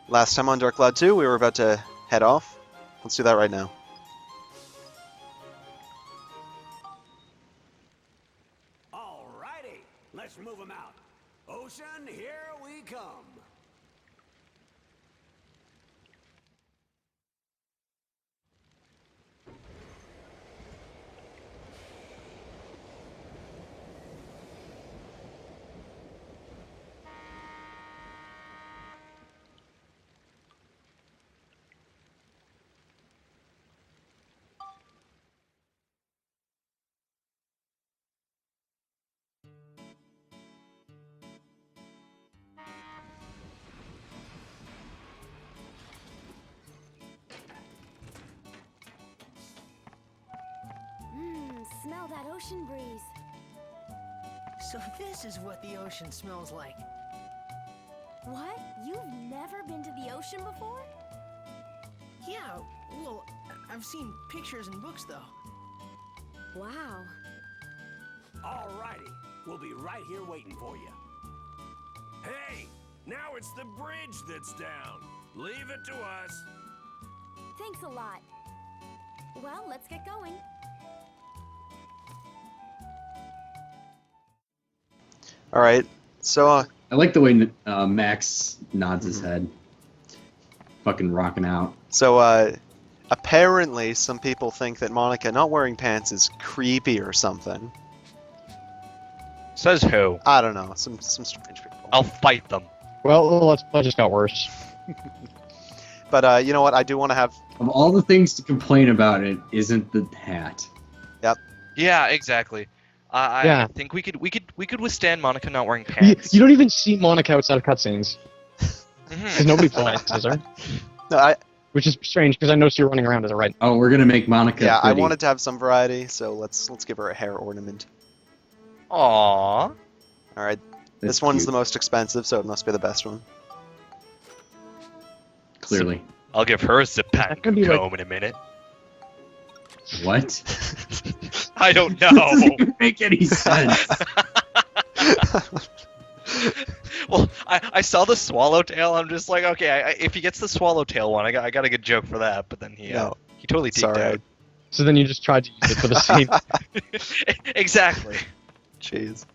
Last time on Dark Cloud 2, we were about to head off. Let's do that right now. Alrighty, let's move them out. Ocean, here we come. Smell that ocean breeze. So this is what the ocean smells like. What? You've never been to the ocean before? Yeah, well, I've seen pictures and books though. Wow. Alrighty, we'll be right here waiting for you. Hey, now it's the bridge that's down. Leave it to us. Thanks a lot. Well, let's get going. Alright, so, I like the way Max nods his head. Fucking rocking out. apparently some people think that Monica not wearing pants is creepy or something. Says who? I don't know, some strange people. I'll fight them. Well, let's play just got worse. But, you know what, I do want to have... Of all the things to complain about, it isn't the hat. Yep. Yeah, exactly. Yeah. I think we could withstand Monica not wearing You, pants. you don't even see Monica outside of cutscenes. Because nobody plays as her. No, Which is strange, because I noticed you're running around as a right. Oh, we're gonna make Monica yeah, I pretty. wanted to have some variety, so let's give her a hair ornament. Aww. Alright, That's this one's cute, the most expensive, so it must be the best one. clearly. I'll give her a That could Zipangu be like- comb in a minute. What? I don't That doesn't know. even make any sense. Well, I saw the swallowtail. I'm just like, okay, if he gets the swallowtail one, I got a good joke for that. But then he totally deeked Sorry. out. So then you just tried to use it for the scene. Exactly. Jeez.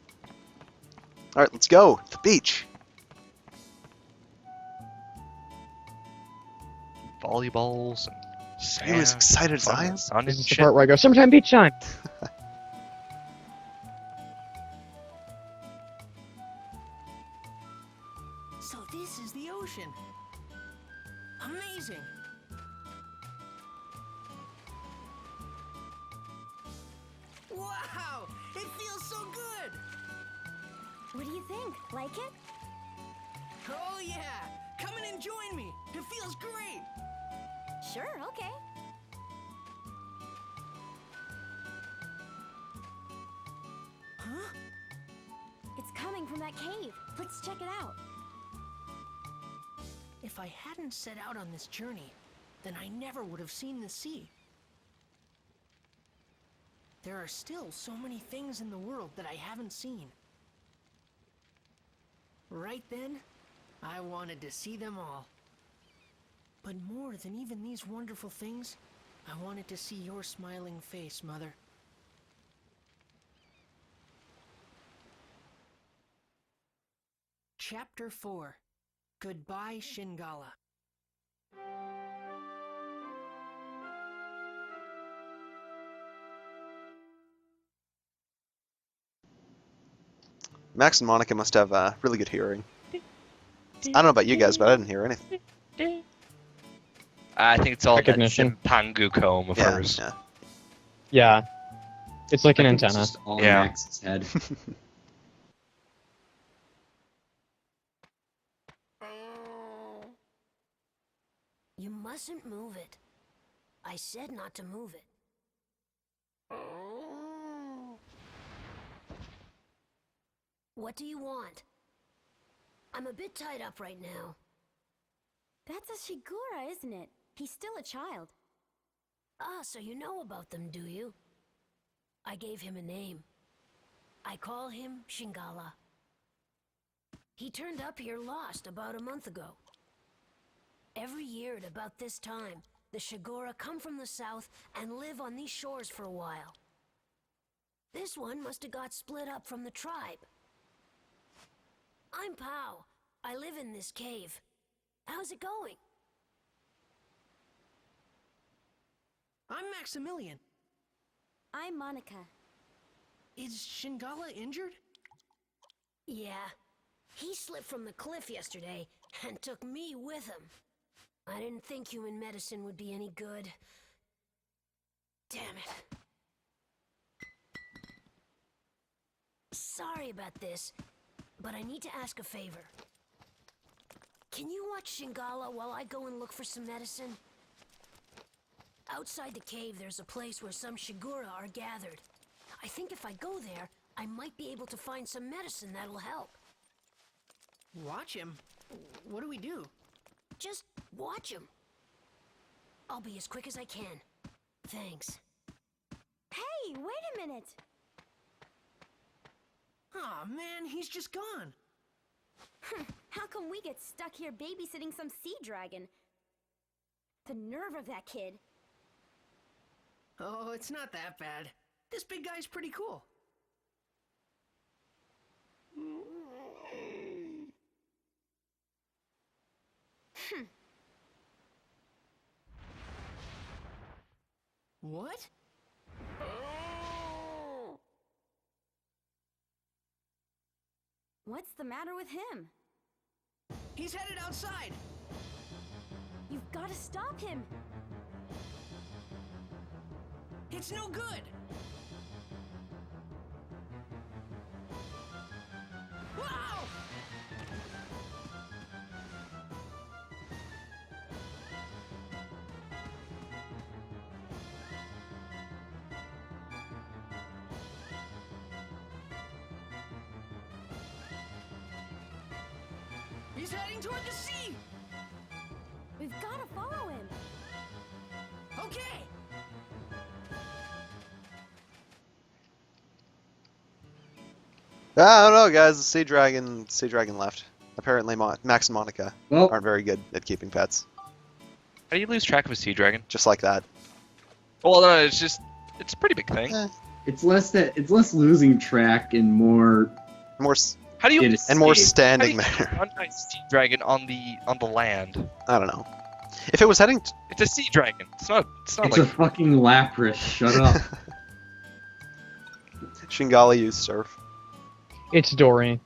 Alright, let's go. The beach. Volleyballs and sand. You as excited as I am? Sun This and is the shit. part where I go, summertime beach time! So this is the ocean. Amazing. Wow! It feels so good! What do you think? Like it? Oh yeah! Come in and join me! It feels great! Sure, okay. Huh? It's coming from that cave. Let's check it out. If I hadn't set out on this journey, then I never would have seen the sea. There are still so many things in the world that I haven't seen. Right then, I wanted to see them all. But more than even these wonderful things, I wanted to see your smiling face, Mother. Chapter 4. Goodbye, Shingala. Max and Monica must have really good hearing. I don't know about you guys, but I didn't hear anything. I think it's all that Recognition. Zipangu comb of Yeah, hers. yeah. Yeah. It's like an I think it's antenna. just all Yeah. Max's head. You mustn't move it. I said not to move it. What do you want? I'm a bit tied up right now. That's a Shigura, isn't it? He's still a child. Ah, so you know about them, do you? I gave him a name. I call him Shingala. He turned up here lost about a month ago. Every year at about this time, the Shigura come from the south and live on these shores for a while. This one must have got split up from the tribe. I'm Pao. I live in this cave. How's it going? I'm Maximilian. I'm Monica. Is Shingala injured? Yeah. He slipped from the cliff yesterday and took me with him. I didn't think human medicine would be any good. Damn it. Sorry about this, but I need to ask a favor. Can you watch Shingala while I go and look for some medicine? Outside the cave, there's a place where some Shigura are gathered. I think if I go there, I might be able to find some medicine that'll help. Watch him? What do we do? Just watch him. I'll be as quick as I can. Thanks. Hey, wait a minute! Aw, man, he's just gone. How come we get stuck here babysitting some sea dragon? The nerve of that kid. Oh, it's not that bad. This big guy's pretty cool. What? What's the matter with him? He's headed outside. You've got to stop him! It's no good. Wow! He's heading toward the sea. We've got to follow him! Okay. I don't know, guys. The sea dragon left. Apparently, Max and Monica Well, aren't very good at keeping pets. How do you lose track of a sea dragon? Just like that. Well, no, it's a pretty big thing. it's less losing track and more. More How do you It is- and more Escape. standing How do you there. run a sea dragon on the land? I don't know. If it was heading, It's a sea dragon. It's not It's like a fucking Lapras. Shut up. Shingali used surf. It's Dory.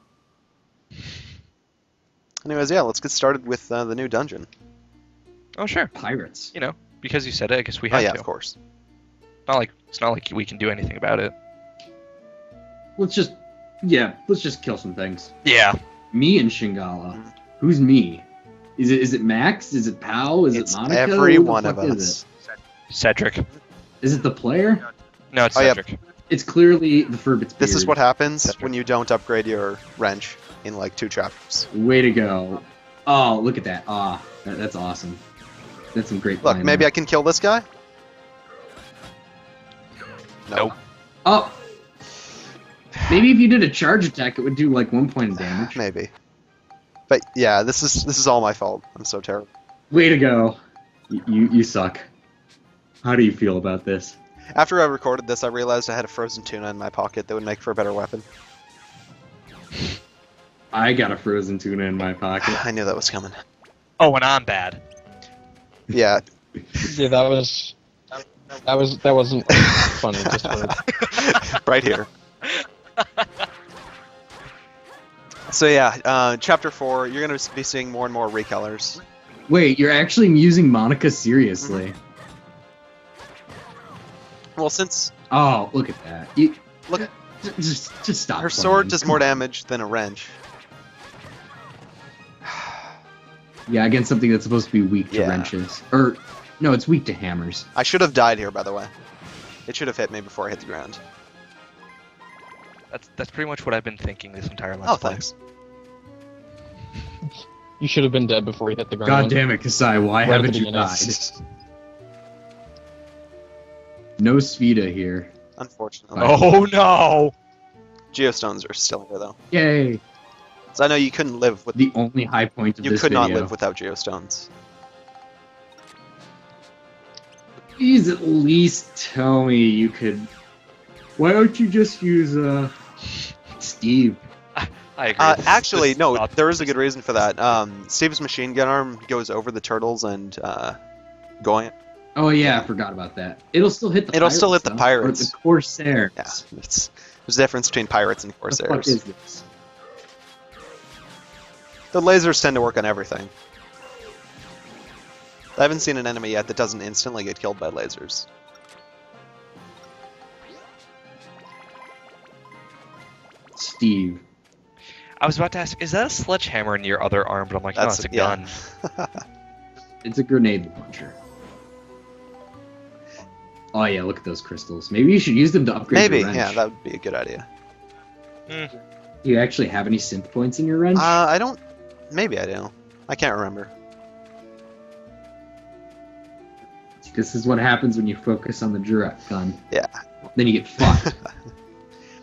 Anyways, yeah, let's get started with the new dungeon. oh sure. Pirates. You know, because you said it, I guess we Oh have yeah, to. of course. It's not like we can do anything about it. Let's just kill some things. Yeah. Me and Shingala. Who's me? Is it Max? Is it Pao? Is It's it Monica? every Who the one of fuck is us. Cedric. it? Is it the player? No, it's Oh, yeah. Cedric. It's clearly the Furbit's beard. This is what happens Cedric. when you don't upgrade your wrench in like 2 chapters. Way to go. Oh, look at that. That's awesome. That's some great Look, planning. maybe I can kill this guy? Nope. Oh! Maybe if you did a charge attack, it would do like 1 point of damage. Maybe. But yeah, this is all my fault. I'm so terrible. Way to go. You suck. How do you feel about this? After I recorded this, I realized I had a frozen tuna in my pocket that would make for a better weapon. I got a frozen tuna in my pocket. I knew that was coming. Oh, and I'm bad. Yeah. Yeah, that wasn't funny. Just Right here. So yeah, chapter 4, you're gonna be seeing more and more recolors. Wait, you're actually using Monica seriously? Well, since Oh, look at that. Look- just stop. her playing. sword does Come more on. damage than a wrench. Yeah, against something that's supposed to be weak to Yeah. wrenches. Or, no, it's weak to hammers. I I should have died here, by the way. It should have hit me before I hit the ground. That's pretty much what I've been thinking this entire Let's Oh, play. thanks. you should have been dead before you hit the ground. God damn it, Kasai, why Right at haven't the you beginning. died? No Spheda here. Unfortunately. Oh no! Geostones are still here, though. Yay! So I know you couldn't live with. The only high point of You this could video. not live without geostones. Please at least tell me you could. Why don't you just use Steve? I agree. Actually, This is no, not- there is a good reason for that. Steve's machine gun arm goes over the turtles and going. Oh yeah, I forgot about that. It'll still hit the. It'll still hit the though, pirates. Or the Corsairs. Yeah, there's a difference between pirates and What the fuck corsairs. is this? The lasers tend to work on everything. I haven't seen an enemy yet that doesn't instantly get killed by lasers. Steve. I was about to ask, is that a sledgehammer in your other arm? But I'm like, no, it's a gun. It's a grenade launcher. Oh yeah, look at those crystals. Maybe you should use them to upgrade Maybe, your wrench. yeah, that would be a good idea. Do you actually have any synth points in your wrench? I don't. Maybe I do. I can't remember. This is what happens when you focus on the direct gun. Yeah. Then you get fucked.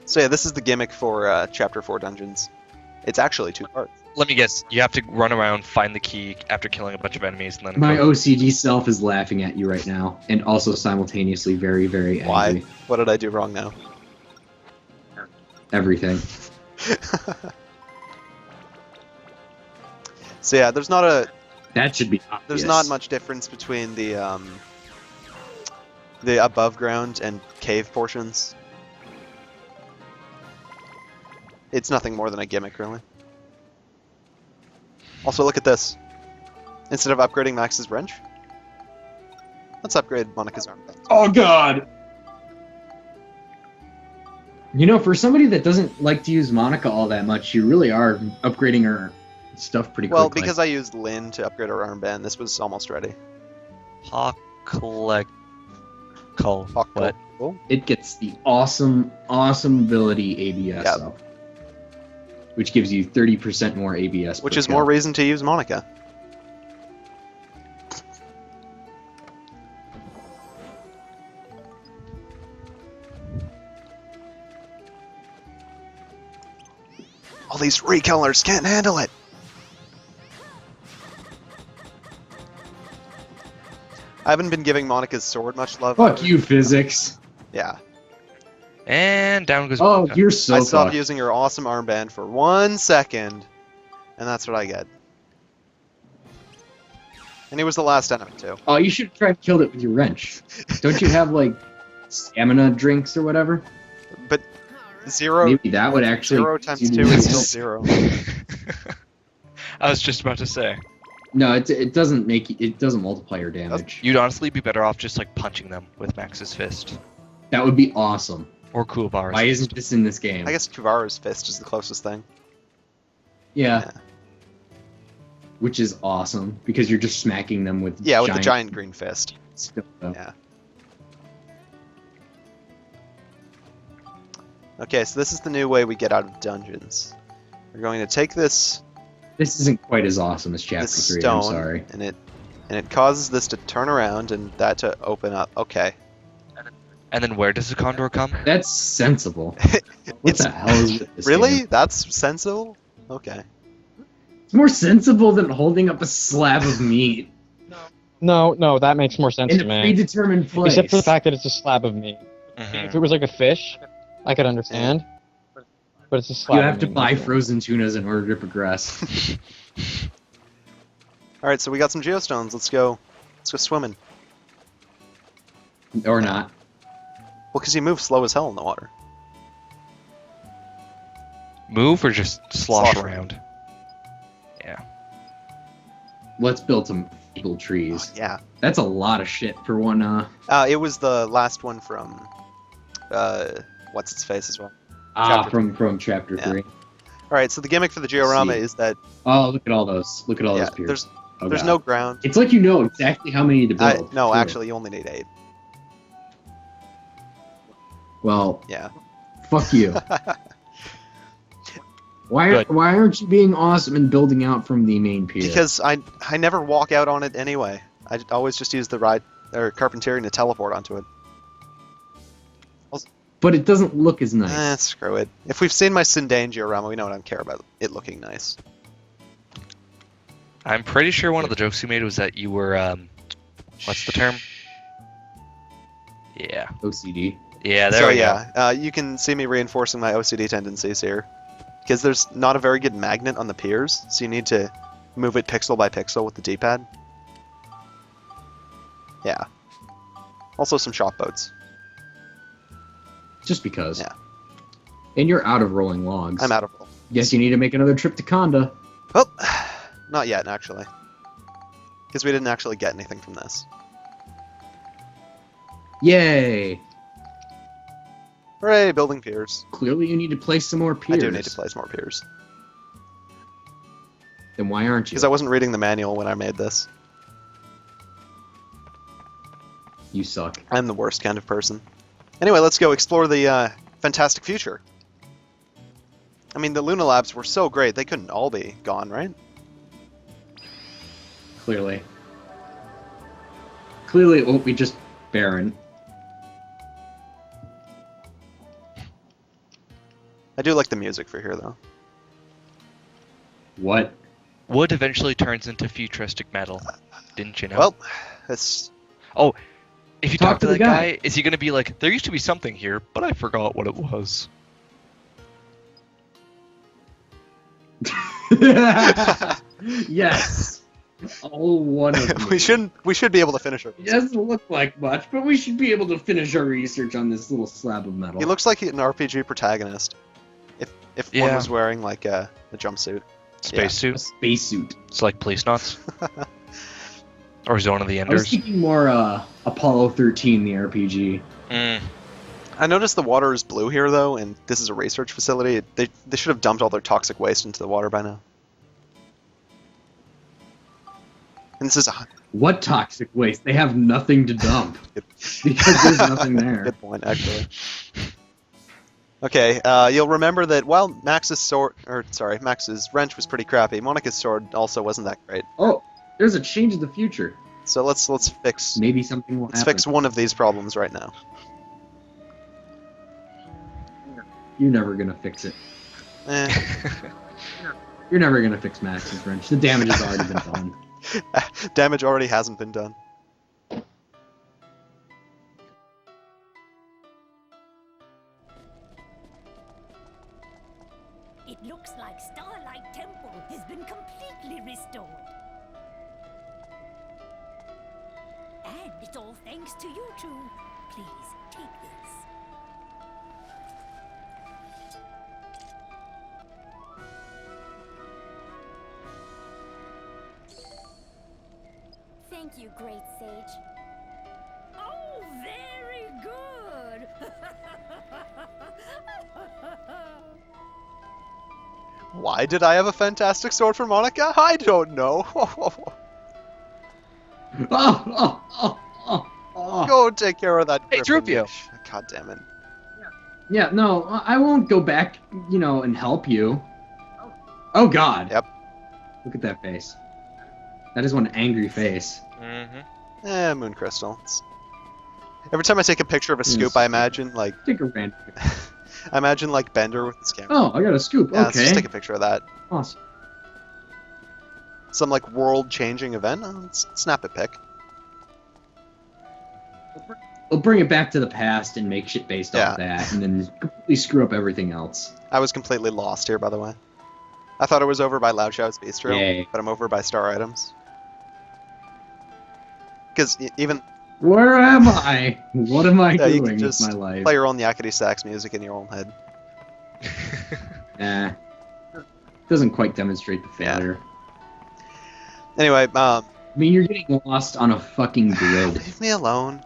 So yeah, this is the gimmick for Chapter 4 dungeons. It's actually 2 parts. Let me guess. You have to run around, find the key after killing a bunch of enemies, and then My go- OCD self is laughing at you right now, and also simultaneously very, very angry. Why? What did I do wrong now? Everything. So yeah, there's not That should be obvious. there's not much difference between the above ground and cave portions. It's nothing more than a gimmick, really. Also, look at this. Instead of upgrading Max's wrench, let's upgrade Monica's armband. Oh god! You know, for somebody that doesn't like to use Monica all that much, you really are upgrading her stuff pretty Well, quickly. because I used Lynn to upgrade her armband, this was almost ready. What? Cool. It gets the awesome ability ABS Yep. up. Which gives you 30% more ABS. Which per is kill. more reason to use Monica. All these rekillers can't handle it. I haven't been giving Monica's sword much love. Fuck you, physics. Yeah. And down goes. Oh, Monica. you're so I stopped fucked. using her awesome armband for 1 second, and that's what I get. And he was the last enemy, too. Oh, you should try to kill it with your wrench. Don't you have, like, stamina drinks or whatever? But zero, Maybe that would actually... 0 times you 2 do is this. still 0. I was just about to say. No, it doesn't it doesn't multiply your damage. You'd honestly be better off just like punching them with Max's fist That would be awesome. or Kuwabara's Why fist. isn't this in this game? I guess Kuvara's fist is the closest thing. Yeah. Yeah. Which is awesome, because you're just smacking them with Yeah, with the giant green fist. stuff. Yeah. Okay, so this is the new way we get out of dungeons. We're going to take this This isn't quite as awesome as Chapter this 3, stone, I'm sorry. and it causes this to turn around and that to open up. Okay. And then where does the condor come? That's sensible. What It's the hell is with this really game? that's sensible. Okay. It's more sensible than holding up a slab of meat No, that makes more sense in to a me. predetermined place. Except for the fact that it's a slab of meat. Mhm. If it was like a fish, I could understand. But it's a slab. You have of to meat. buy frozen tunas in order to progress. All right, so we got some geostones. Let's go swimming. Or not. Well, because you move slow as hell in the water. Move or just slosh Slosh around? Yeah. Let's build some feeble trees. Yeah. That's a lot of shit for one, It was the last one from what's its face as well. from Chapter Yeah. 3. All right, so the gimmick for the Georama See. is that Oh, look at all those. Look at all yeah, those piers. there's Oh, there's God. no ground. It's like you know exactly how many to build. No, too. actually, you only need 8. Well, Yeah. fuck you. Why Good. aren't you being awesome and building out from the main pier? Because I never walk out on it anyway. I always just use the carpentering to teleport onto it. But it doesn't look as nice. Screw it. If we've seen my Sindane Georama, we know what I care about it looking nice. I'm pretty sure one of the jokes you made was that you were, what's the term? Yeah. OCD. Yeah, there So we go. yeah, you can see me reinforcing my OCD tendencies here. Because there's not a very good magnet on the piers, so you need to move it pixel by pixel with the D-pad. Yeah. Also some shop boats. Just because. Yeah. And you're out of rolling logs. I'm out of roll. Guess you need to make another trip to Conda. Well, not yet, actually. Because we didn't actually get anything from this. Yay! Hooray, building piers. Clearly you need to place some more piers. I do need to place more piers. Then why aren't you? Because I wasn't reading the manual when I made this. You suck. I'm the worst kind of person. Anyway, let's go explore the fantastic future. I mean, the Luna Labs were so great, they couldn't all be gone, right? Clearly. Clearly it won't be just barren. I do like the music for here, though. What? Wood eventually turns into futuristic metal. Didn't you know? Well, it's... Oh, if you talk to the that guy, is he going to be like, there used to be something here, but I forgot what it was? Yes. All one of them. we should be able to finish it. It doesn't look like much, but we should be able to finish our research on this little slab of metal. He looks like an RPG protagonist. If one Yeah. was wearing, like, a jumpsuit. Spacesuit? A spacesuit. It's like police knots. Or Zone of the I was Enders. thinking more Apollo 13, the RPG. I noticed the water is blue here, though, and this is a research facility. They should have dumped all their toxic waste into the water by now. And this is a... What toxic waste? They have nothing to dump. Because there's nothing there. Good point, actually. Okay, you'll remember that while Max's wrench was pretty crappy, Monica's sword also wasn't that great. Oh, there's a change in the future. So let's fix Maybe something will happen. fix one of these problems right now. You're never gonna fix it. Eh. You're never gonna fix Max's wrench. The damage has already been done. Damage already hasn't been done. It looks like Starlight Temple has been completely restored. And it's all thanks to you two. Please, take this. Thank you, Great Sage. Oh, very good! Why did I have a fantastic sword for Monica? I don't know. Go take care of that. Hey, griffin. Rufio. God damn it. Yeah, no, I won't go back, and help you. Oh God. Yep. Look at that face. That is one angry face. Moon crystal. Every time I take a picture of a scoop, I imagine like Take a random. I imagine like Bender with his camera. Oh, I got a scoop. Yeah, let's Okay. just take a picture of that. Awesome. Some like world-changing event. Snap it pic. We'll bring it back to the past and make shit based Yeah. off that, and then completely screw up everything else. I was completely lost here, by the way. I thought it was over by Loud Shout's Bistro, Yay. but I'm over by Star Items. Because even Where am I? What am I you doing can with just my life? play your own Yakety Sax music in your own head. Nah. Doesn't quite demonstrate the failure. Anyway, I mean, you're getting lost on a fucking grid. leave me alone.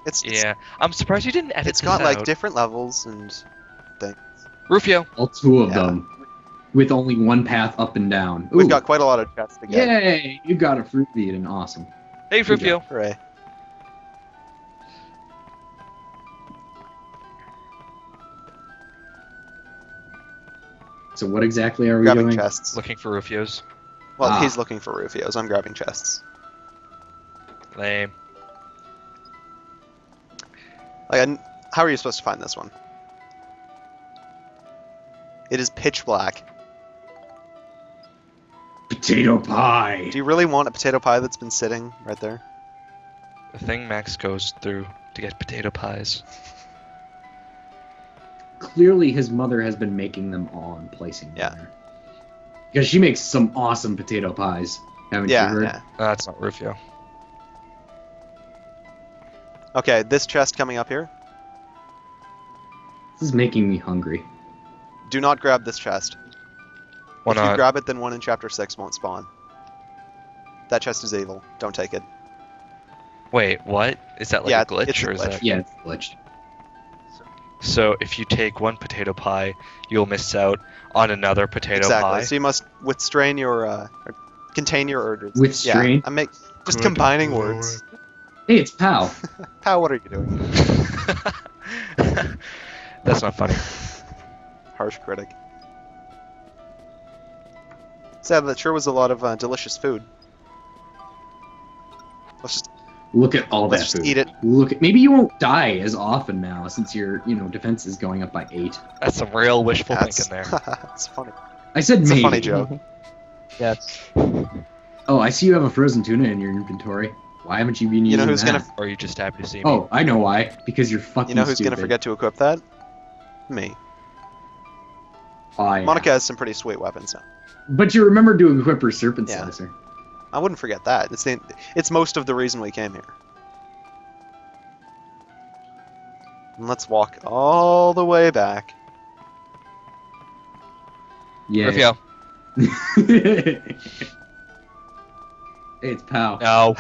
It's Yeah. I'm surprised you didn't edit it's this got like out. different levels and things. Rufio. All two of Yeah. them. With only one path up and down. We've Ooh. got quite a lot of chests to get. Yay! You got a fruit bead and awesome. Hey, Rufio. Hooray. So what exactly are we Grabbing doing? chests. Looking for Rufios. Well, Ah. he's looking for Rufios. I'm grabbing chests. Lame. How are you supposed to find this one? It is pitch black. Potato pie! Do you really want a potato pie that's been sitting right there? The thing Max goes through to get potato pies. Clearly, his mother has been making them all and placing them Yeah. there. Because she makes some awesome potato pies. Haven't you Yeah, heard? yeah. That's not Rufio. Okay, this chest coming up here. This is making me hungry. Do not grab this chest. Why If you not? grab it, then one in Chapter 6 won't spawn. That chest is evil. Don't take it. Wait, what? Is that like Yeah, a glitch it's a or is glitch. that? Yeah, it's glitched. So if you take one potato pie, you'll miss out on another potato Exactly. pie. So you must withstrain your, or contain your urges. Withstrain? Yeah, just Good combining boy. words. Hey, it's Pow. Pal, what are you doing? That's not funny. Harsh critic. Sad, that sure was a lot of delicious food. Let's just Look at all Let's that just food. eat it. Look at, maybe you won't die as often now since your defense is going up by 8. That's some real wishful that's, thinking there. it's funny. I said It's maybe. a funny joke. Yes. Oh, I see you have a frozen tuna in your inventory. Why haven't you been using You know who's that? gonna? Or are you just happy to see me? Oh, I know why. Because you're fucking You know who's stupid. gonna forget to equip that? Me. Oh, yeah. Monica has some pretty sweet weapons now. But you remember to equip her serpent Yeah. slicer. I wouldn't forget that. It's most of the reason we came here. And let's walk all the way back. Yeah. Rufio. Hey, it's Pow. No.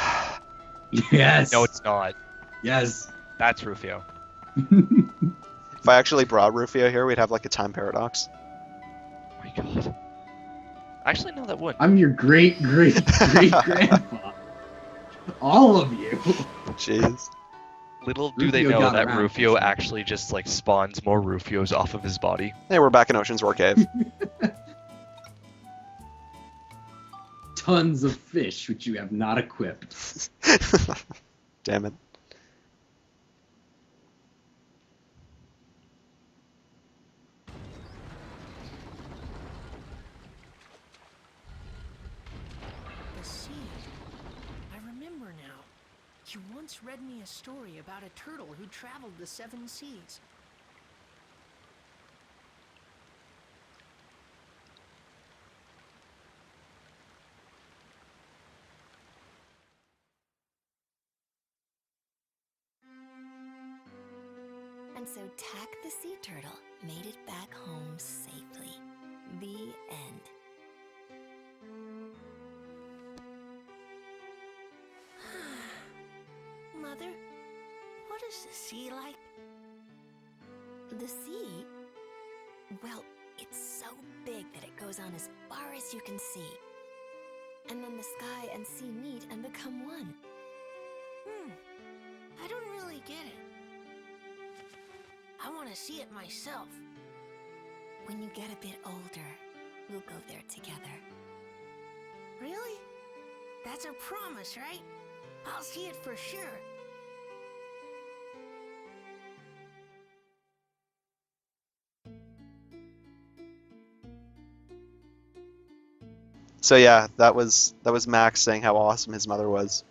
Yes. No, it's not. Yes. That's Rufio. If I actually brought Rufio here, we'd have like a time paradox. Oh my god. Actually, no, that would. I'm your great grandpa. All of you. Jeez. Little do they Rufio know got that around. Rufio actually just like spawns more Rufios off of his body. Hey, we're back in Ocean's Roar Cave. Tons of fish which you have not equipped. Damn it. The sea. I remember now. You once read me a story about a turtle who traveled the 7 seas. And so Tack the sea turtle made it back home safely. The end. Mother, what is the sea like? The sea? Well, it's so big that it goes on as far as you can see. And then the sky and sea meet and become one. I don't really get it. I want to see it myself. When you get a bit older, we'll go there together. Really? That's a promise, right? I'll see it for sure. So yeah, that was Max saying how awesome his mother was.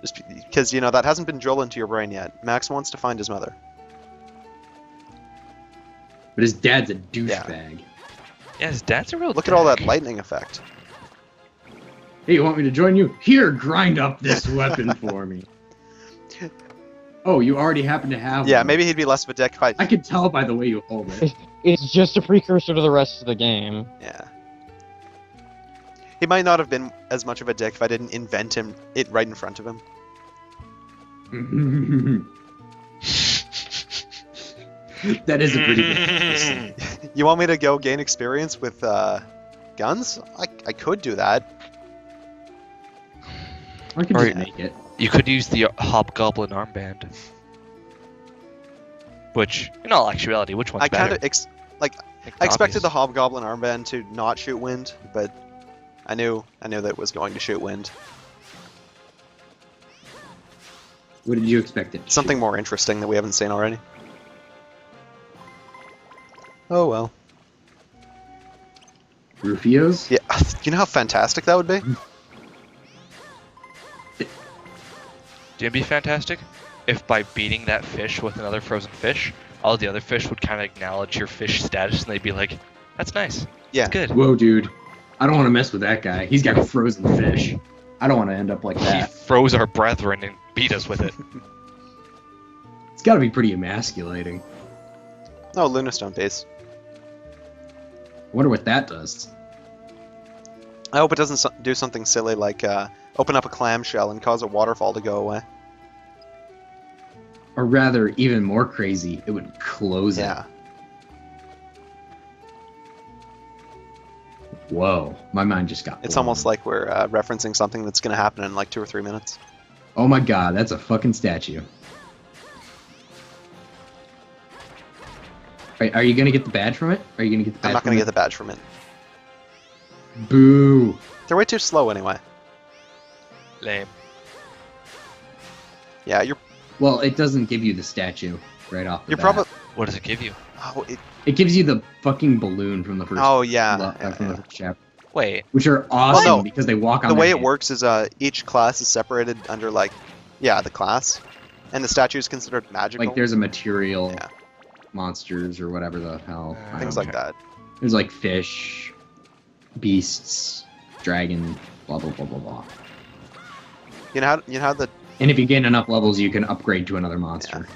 Just because, you know, that hasn't been drilled into your brain yet. Max wants to find his mother. But his dad's a douchebag. Yeah, his dad's a real Look at all that dick. lightning effect. Hey, you want me to join you? Here, grind up this weapon for me. Oh, you already happen to have Yeah, one. maybe he'd be less of a dick if I... I can tell by the way you hold it. It's just a precursor to the rest of the game. Yeah. He might not have been as much of a dick if I didn't invent it right in front of him. That is a pretty good question. You want me to go gain experience with guns? I could do that. I can Or- just make it. You could use the Hobgoblin armband. Which, in all actuality, which one's I kind better? of Like, I expected obvious. the Hobgoblin armband to not shoot wind, but I knew that it was going to shoot wind. What did you expect it? to Something more interesting that we haven't seen already. Oh well. shoot? Rufios? Yeah, you know how fantastic that would be? It'd be fantastic if by beating that fish with another frozen fish, all the other fish would kind of acknowledge your fish status, and they'd be like, "That's nice. Yeah. That's good." Whoa, dude. I don't want to mess with that guy. He's got frozen fish. I don't want to end up like He that. froze our brethren and beat us with it. It's got to be pretty emasculating. Oh, Lunastone base. I wonder what that does. I hope it doesn't do something silly like open up a clamshell and cause a waterfall to go away. Or rather, even more crazy, it would close Yeah. it. Whoa, my mind just got It's blown. almost like we're referencing something that's going to happen in like 2 or 3 minutes. Oh my god, that's a fucking statue. Are you gonna get the badge from it? Are you gonna get the badge I'm not going to get the badge from it. Boo. They're way too slow anyway. Lame. Yeah, you're Well, it doesn't give you the statue right off the bat. probably. What does it give you? Oh, It gives you the fucking balloon from the first. Oh, yeah, from yeah. the first chapter, Wait. which are awesome no. because they walk on. the their way it hands. works is each class is separated under like, yeah, the class, and the statue is considered magical. Like there's a material, Yeah. monsters or whatever the hell. I Things don't like know. that. There's like fish, beasts, dragon, blah blah blah blah blah. You know how the And if you gain enough levels, you can upgrade to another monster.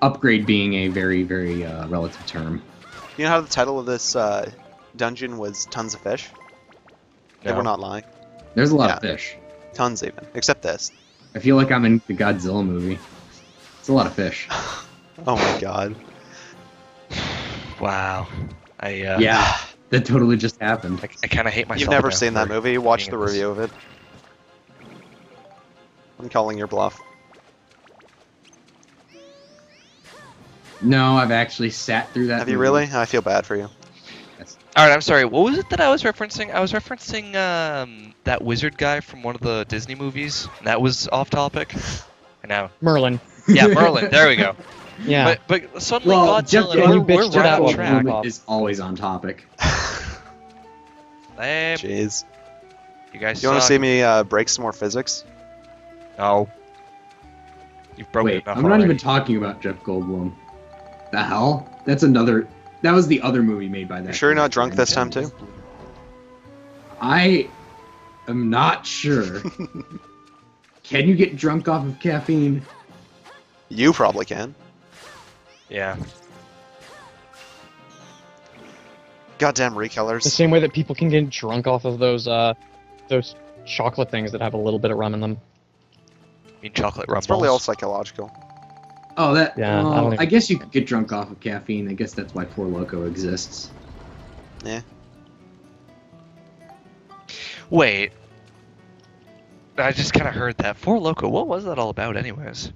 Upgrade being a very, very relative term. you know how the title of this dungeon was Tons of Fish? They No. were not lying. There's a lot Yeah. of fish. Tons even, except this. I feel like I'm in the Godzilla movie. It's a lot of fish. Oh my god. Wow. Yeah, that totally just happened. I kind of hate myself. You've never now seen that for movie? Watch being the in this. review of it. I'm calling your bluff. No, I've actually sat through that. Have you movie. really? I feel bad for you. All right, I'm sorry. What was it that I was referencing? I was referencing that wizard guy from one of the Disney movies. And that was off topic. And now, Merlin. yeah, Merlin. There we go. Yeah. But suddenly Well, Jeff Godzilla. you We're bitched right about on one track. movie. is always on topic. Lame. Jeez. You guys. You want to suck. see me break some more physics? No. You've broken Wait, enough I'm not already. even talking about Jeff Goldblum. The hell? That's another. That was the other movie made by that. You sure you're not drunk director. this time too? I am not sure. Can you get drunk off of caffeine? You probably can. Yeah. Goddamn The recolors. same way that people can get drunk off of those chocolate things that have a little bit of rum in them. You mean chocolate rum It's probably all balls? psychological. Oh, that. Yeah, I well, don't even- I guess you could get drunk off of caffeine. I guess that's why Four Loko exists. Yeah. Wait. I just kind of heard that. Four Loko, what was that all about anyways?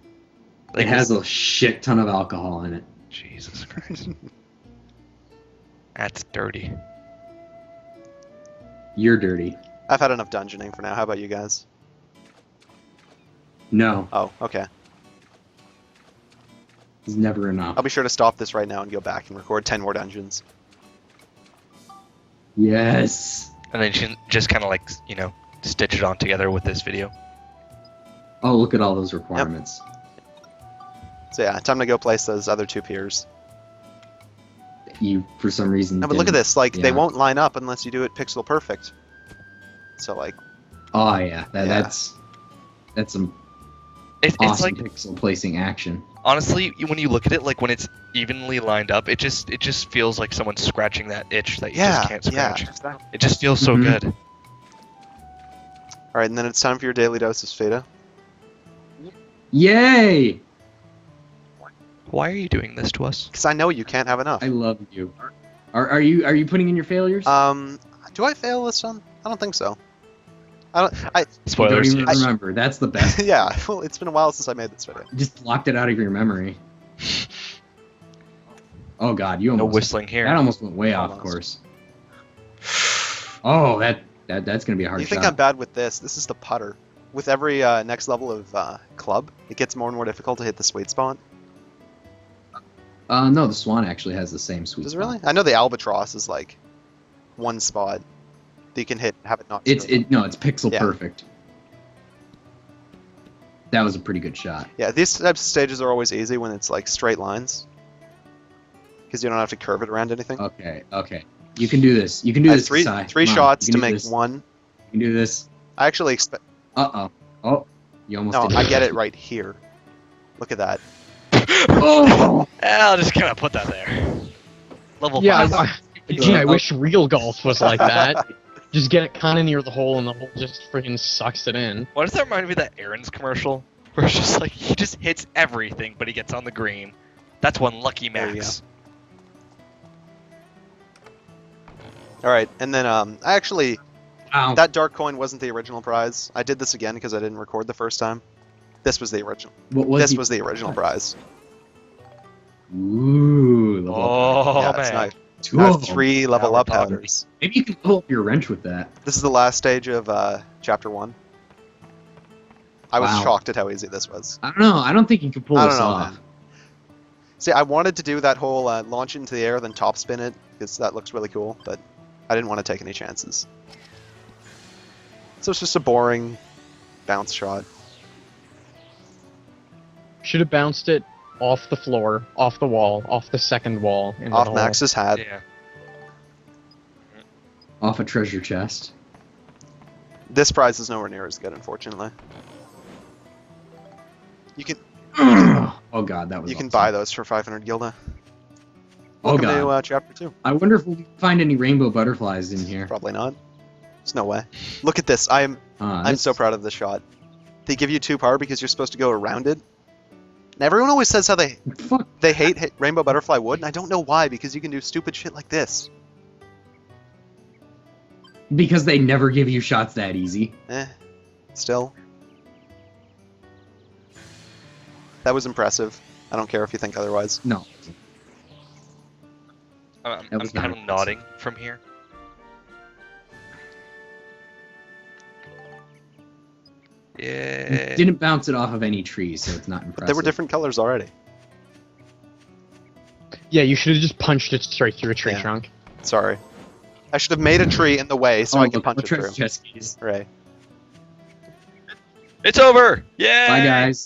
It has a shit ton of alcohol in it. Jesus Christ. That's dirty. You're dirty. I've had enough dungeoning for now. How about you guys? No, Oh, okay. it's never enough. I'll be sure to stop this right now and go back and record 10 more dungeons. Yes. And then you can just kind of like, you know, stitch it on together with this video. Oh, look at all those requirements. So yeah, time to go place those other 2 piers. You, for some reason. No, but look at didn't- this. Like, they yeah. won't line up unless you do it pixel perfect. So like, Oh yeah, Yeah. that's some It's awesome like, pixel placing action. honestly, when you look at it, like when it's evenly lined up, it just feels like someone's scratching that itch that you just can't scratch. exactly. It just feels so Mhm. good. All right, and then it's time for your daily dose of Spheda. Yay! Why are you doing this to us? Because I know you can't have enough. I love you. Are you putting in your failures? Do I fail this one? I don't think so. I You Spoilers. don't even yes. remember. That's the best. yeah, well, it's been a while since I made this video. Just blocked it out of your memory. Oh god, you No almost whistling here. that almost went way off Almost. course. Oh, that's gonna be a hard You think shot. I'm bad with this? This is the putter. With every next level of club, it gets more and more difficult to hit the sweet spot. No, the Swan actually has the same sweet Does it spot. really? I know the Albatross is like one spot that you can hit, have it not. It's pixel Yeah. perfect. That was a pretty good shot. Yeah, these types of stages are always easy when it's like straight lines. Because you don't have to curve it around anything. Okay, okay. You can do this. You can do I have this, three Sai. three Come on, shots you to can do make this. one. You can do this. I actually expect. Uh-oh. Oh, you almost No, did I get it right here. Look at that. Oh! I'll just kind of put that there. Level Yeah, 5. gee, I wish real golf was like that. Just get it kind of near the hole, and the hole just freaking sucks it in. Why does that remind me of that Aaron's commercial? Where it's just like, he just hits everything, but he gets on the green. That's one lucky There you max. Alright, and then I actually. Ow. That dark coin wasn't the original prize. I did this again because I didn't record the first time. This was the original. What was This the- was the original prize. Ooh, level up. Oh, yeah, man. it's nice. Two Now of them. 3 level we're up talking. headers. Maybe you can level up your wrench with that. This is the last stage of chapter 1. I was Wow. shocked at how easy this was. I don't know. I don't think you can pull I this don't know, off. man. See, I wanted to do that whole launch into the air, then top spin it, because that looks really cool, but I didn't want to take any chances. So it's just a boring bounce shot. Should have bounced it off the floor, off the wall, off the second wall. Into Off the hole. Max's hat. Yeah. Off a treasure chest. This prize is nowhere near as good, unfortunately. You can Oh god, that was you can awesome. buy those for 500 gilda. Oh Welcome god. to chapter 2. I wonder if we'll find any rainbow butterflies in here. Probably not. There's no way. Look at this. I'm This- so proud of this shot. They give you 2 power because you're supposed to go around it. And everyone always says how they Fuck. hate Rainbow Butterfly Wood, and I don't know why, because you can do stupid shit like this. Because they never give you shots that easy. Still. That was impressive. I don't care if you think otherwise. No. I'm That was kind not of nodding from here. Yeah. Didn't bounce it off of any tree, so it's not impressive. They were different colors already. Yeah, you should have just punched it straight through a tree Yeah. trunk. Sorry. I should have made a tree in the way so I could look, punch it treasure through. chest keys. Right. It's over! Yeah! Bye, guys.